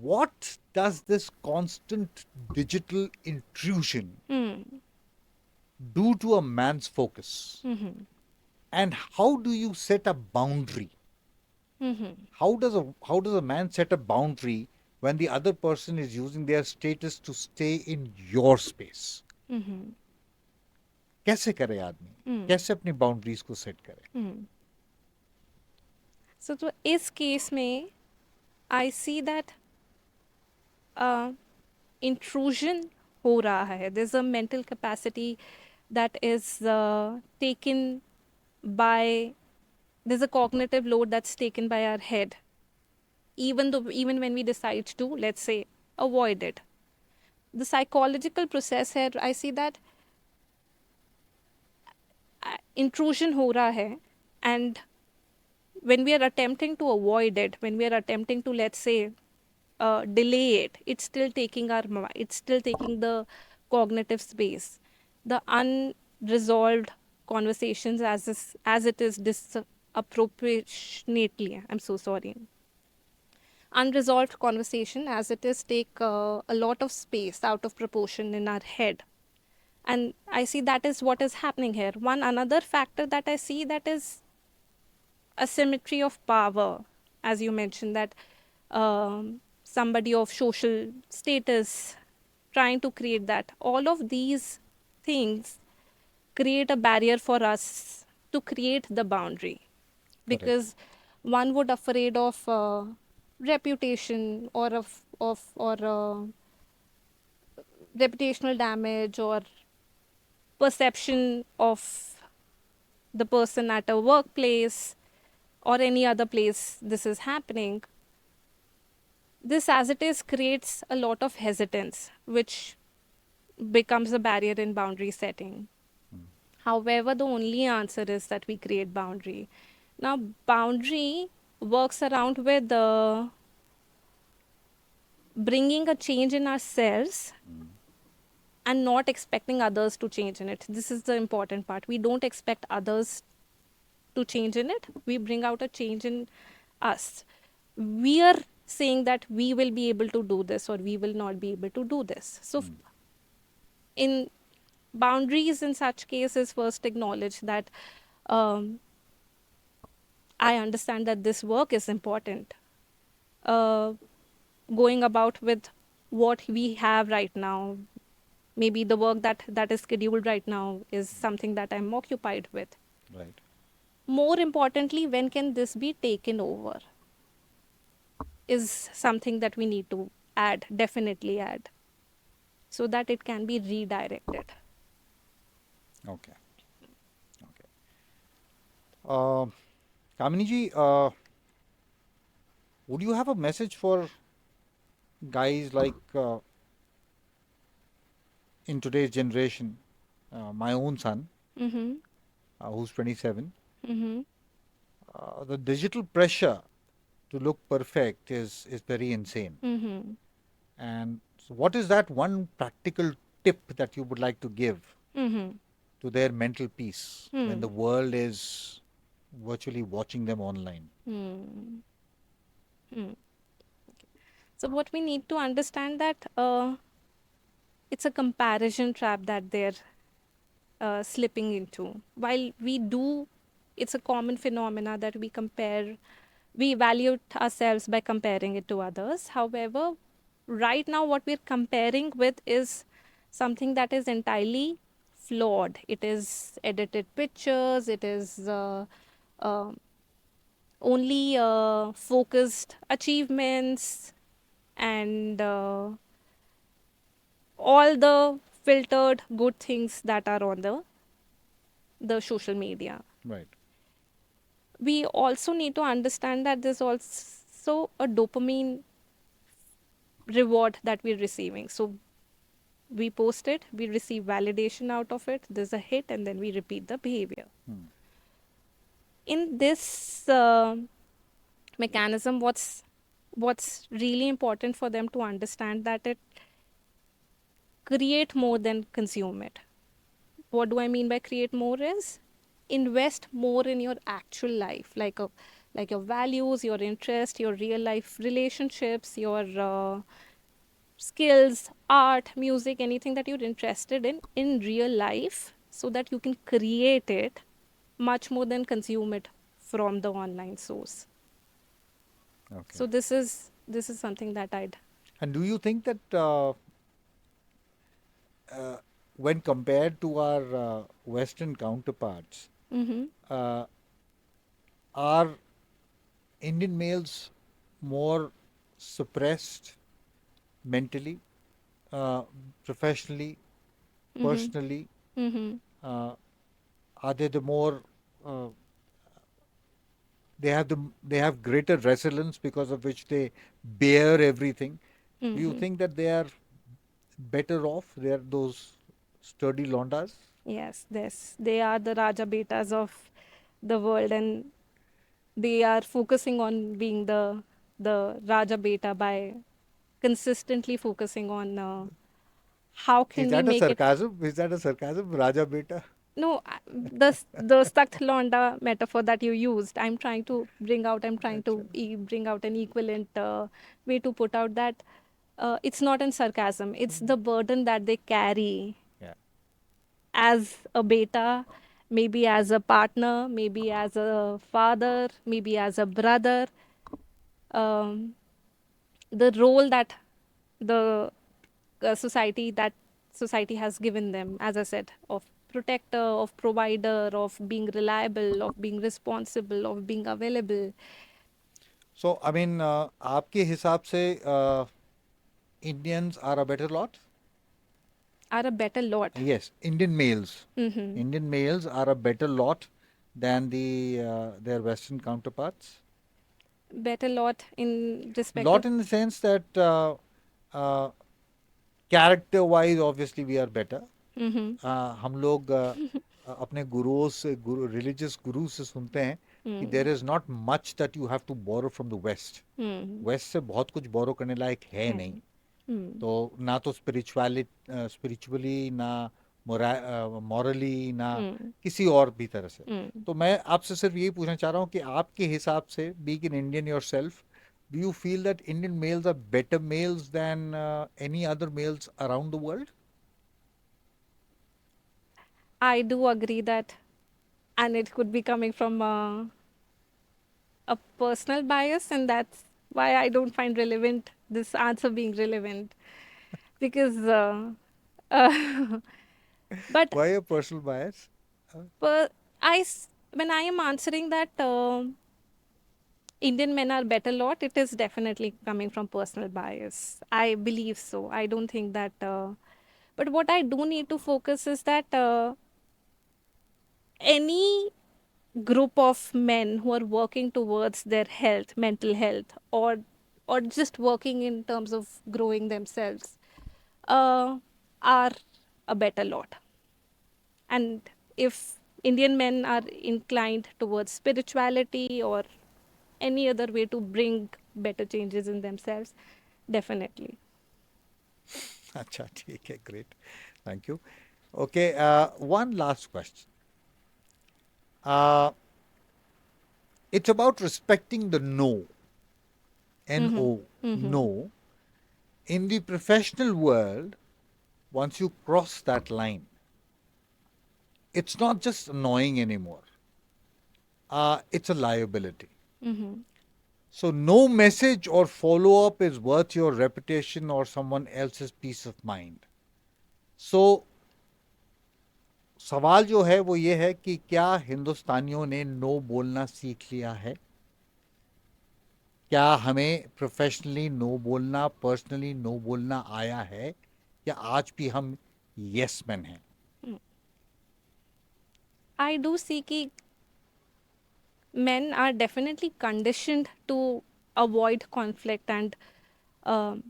What does this constant digital intrusion Mm. do to a man's focus? Mm-hmm. And how do you set a boundary? Mm-hmm. How does a man set a boundary when the other person is using their status to stay in your space? Mm-hmm. कैसे करे आदमी, कैसे अपनी boundaries को set करे? So, तो इस case में I see that intrusion हो रहा है. There's a mental capacity that is taken by, there's a cognitive load that's taken by our head. Even when we decide to, let's say, avoid it. The psychological process here, I see that intrusion हो रहा है, and when we are attempting to avoid it, when we are attempting to, let's say, delay it, it's still taking it's still taking the cognitive space. The unresolved conversations as it is disappropriately, I'm so sorry. Unresolved conversation as it is take a lot of space out of proportion in our head. And I see that is what is happening here. One another factor that I see, that is asymmetry of power, as you mentioned, that somebody of social status trying to create that. All of these things create a barrier for us to create the boundary, because one would afraid of reputation, or reputational damage, or perception of the person at a workplace or any other place this is happening. This as it is creates a lot of hesitance, which becomes a barrier in boundary setting. However, the only answer is that we create boundary. Now, boundary works around with bringing a change in ourselves and not expecting others to change in it. This is the important part. We don't expect others to change in it. We bring out a change in us. We are saying that we will be able to do this or we will not be able to do this. So, in boundaries in such cases, first acknowledge that I understand that this work is important. Going about with what we have right now, maybe the work that is scheduled right now is something that I'm occupied with. Right. More importantly, when can this be taken over is something that we need to add, definitely add, so that it can be redirected. Okay. Okay. Kamini ji, would you have a message for guys like in today's generation? My own son, Mm-hmm. who's 27, Mm-hmm. the digital pressure to look perfect is very insane. Mm-hmm. And so what is that one practical tip that you would like to give Mm-hmm. to their mental peace when the world is virtually watching them online? So what we need to understand that it's a comparison trap that they're slipping into. While we do, it's a common phenomena that we evaluate ourselves by comparing it to others. However, right now, what we're comparing with is something that is entirely flawed. It is edited pictures, it is uh, only focused achievements, and all the filtered good things that are on the social media. Right. We also need to understand that there's also a dopamine reward that we're receiving. So we post it, we receive validation out of it, there's a hit, and then we repeat the behavior. In this mechanism, what's really important for them to understand that it create more than consume it. What do I mean by create more is invest more in your actual life, like your values, your interest, your real life relationships, your skills, art, music, anything that you're interested in real life, so that you can create it much more than consume it from the online source. Okay. So this is something that I'd And do you think that when compared to our Western counterparts, mm-hmm, uh, are Indian males more suppressed mentally, uh, professionally, mm-hmm, personally? mm-hmm, Uh, are they the more uh, they have greater resilience because of which they bear everything? Do you mm-hmm. think that they are better off? They are those sturdy londas? Yes, this they are the Raja Betas of the world, and they are focusing on being the Raja Beta by consistently focusing on how Is can we that a make it. sarcasm? Is that a sarcasm, Raja Beta? No, the Stakht Londa metaphor that you used, I'm trying to bring out. I'm trying Acha. to bring out an equivalent way to put out that it's not in sarcasm. It's the burden that they carry Yeah. as a beta, maybe as a partner, maybe as a father, maybe as a brother. Um, the role that the that society has given them, as I said, of protector, of provider, of being reliable, of being responsible, of being available, So, I mean, आपके हिसाब से Indians are a better lot? are a better lot. Yes, Indian males. Hmm. Indian males are a better lot than their Western counterparts. Better lot in respect Lot of. in the sense that uh, character-wise, obviously, we are better. Hmm. हम लोग अपने गुरुओं से religious गुरु से सुनते हैं कि there Hmm. Is not much that you have to borrow from the west. Hmm. West से बहुत कुछ बोरो करने लायक है नहीं. And. Hmm. तो ना तो स्पिरिचुअली ना मॉरली ना Hmm. किसी और भी तरह से. Hmm. तो मैं आपसे सिर्फ यही पूछना चाह रहा हूँ कि आपके हिसाब से being an Indian yourself, do you feel that Indian males are better males than any other males around the world? I do agree that, and it could be coming from a personal bias, and that's why I don't find relevant this answer being relevant, because uh, but Why a personal bias? per, when I am answering that Indian men are better lot, it is definitely coming from personal bias. I believe so. I don't think that. But what I do need to focus is that any group of men who are working towards their health, mental health, or just working in terms of growing themselves, uh, are a better lot. And if Indian men are inclined towards spirituality or any other way to bring better changes in themselves, definitely. अच्छा ठीक है, great, thank you. Okay, one last question. uh, it's about respecting the no. Mm-hmm. No. Mm-hmm. No. In the professional world, once you cross that line, it's not just annoying anymore. It's a liability. So no message or follow up is worth your reputation or someone else's peace of mind. So सवाल जो है वो ये है कि क्या हिंदुस्तानियों ने no बोलना सीख लिया है? क्या हमें प्रोफेशनली नो बोलना, पर्सनली नो बोलना आया है, या आज भी हम यस मैन हैं? I do see कि men are definitely conditioned to avoid conflict and um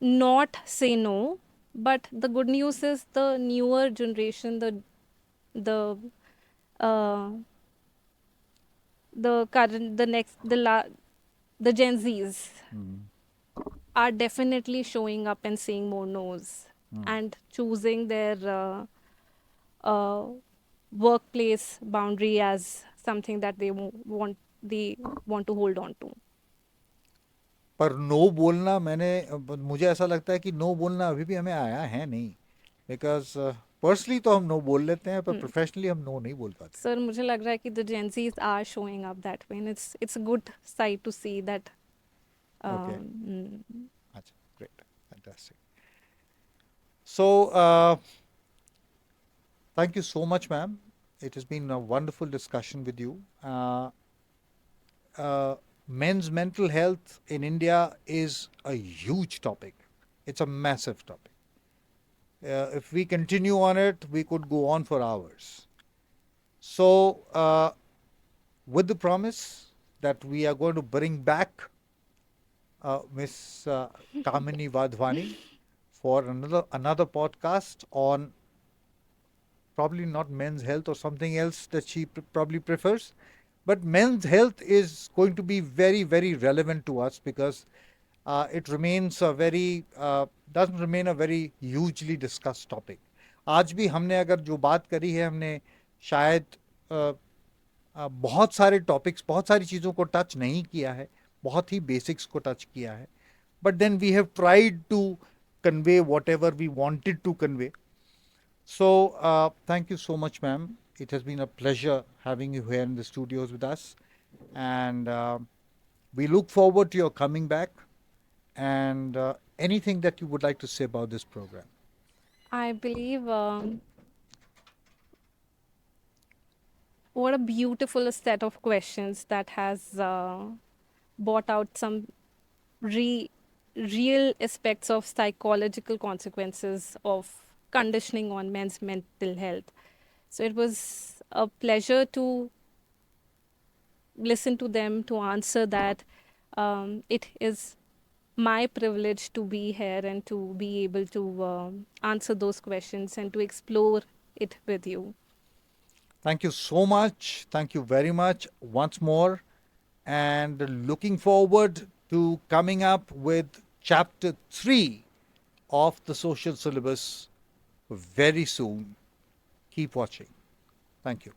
not say no. But the good news is the newer generation, the uh, the current, the next, the Gen Zs are definitely showing up and saying more no's and choosing their uh, workplace boundary as something that they want to hold on to. पर no बोलना मुझे ऐसा लगता है कि no बोलना अभी भी हमें आया है नहीं, बिकॉज पर्सनली तो हम नो बोल लेते हैं, पर प्रोफेशनली हम नो नहीं बोल पाते. सर मुझे लग रहा है कि the Gen Zs are showing up that way and it's a good sight to see that. Okay. Mm. अच्छा, great, fantastic. So, thank you so much, ma'am. It has been a wonderful discussion with you. Men's mental health in India is a huge topic. It's a massive topic. If we continue on it, we could go on for hours. So, with the promise that we are going to bring back Miss Kamini Vadhwani for another podcast on probably not men's health or something else that she probably prefers. But men's health is going to be very, very relevant to us because it remains doesn't remain a very hugely discussed topic. आज भी हमने अगर जो बात करी है, हमने शायद बहुत सारे टॉपिक्स, बहुत सारी चीज़ों को टच नहीं किया है, बहुत ही बेसिक्स को टच किया है. But then we have tried to convey whatever we wanted to convey. So, thank you so much, ma'am. It has been a pleasure having you here in the studios with us. And we look forward to your coming back. And anything that you would like to say about this program? I believe what a beautiful set of questions that has brought out some real aspects of psychological consequences of conditioning on men's mental health. So it was a pleasure to listen to them, to answer that. It is my privilege to be here and to be able to answer those questions and to explore it with you. Thank you so much. Thank you very much once more. And looking forward to coming up with chapter 3 of the social syllabus very soon. Keep watching. Thank you.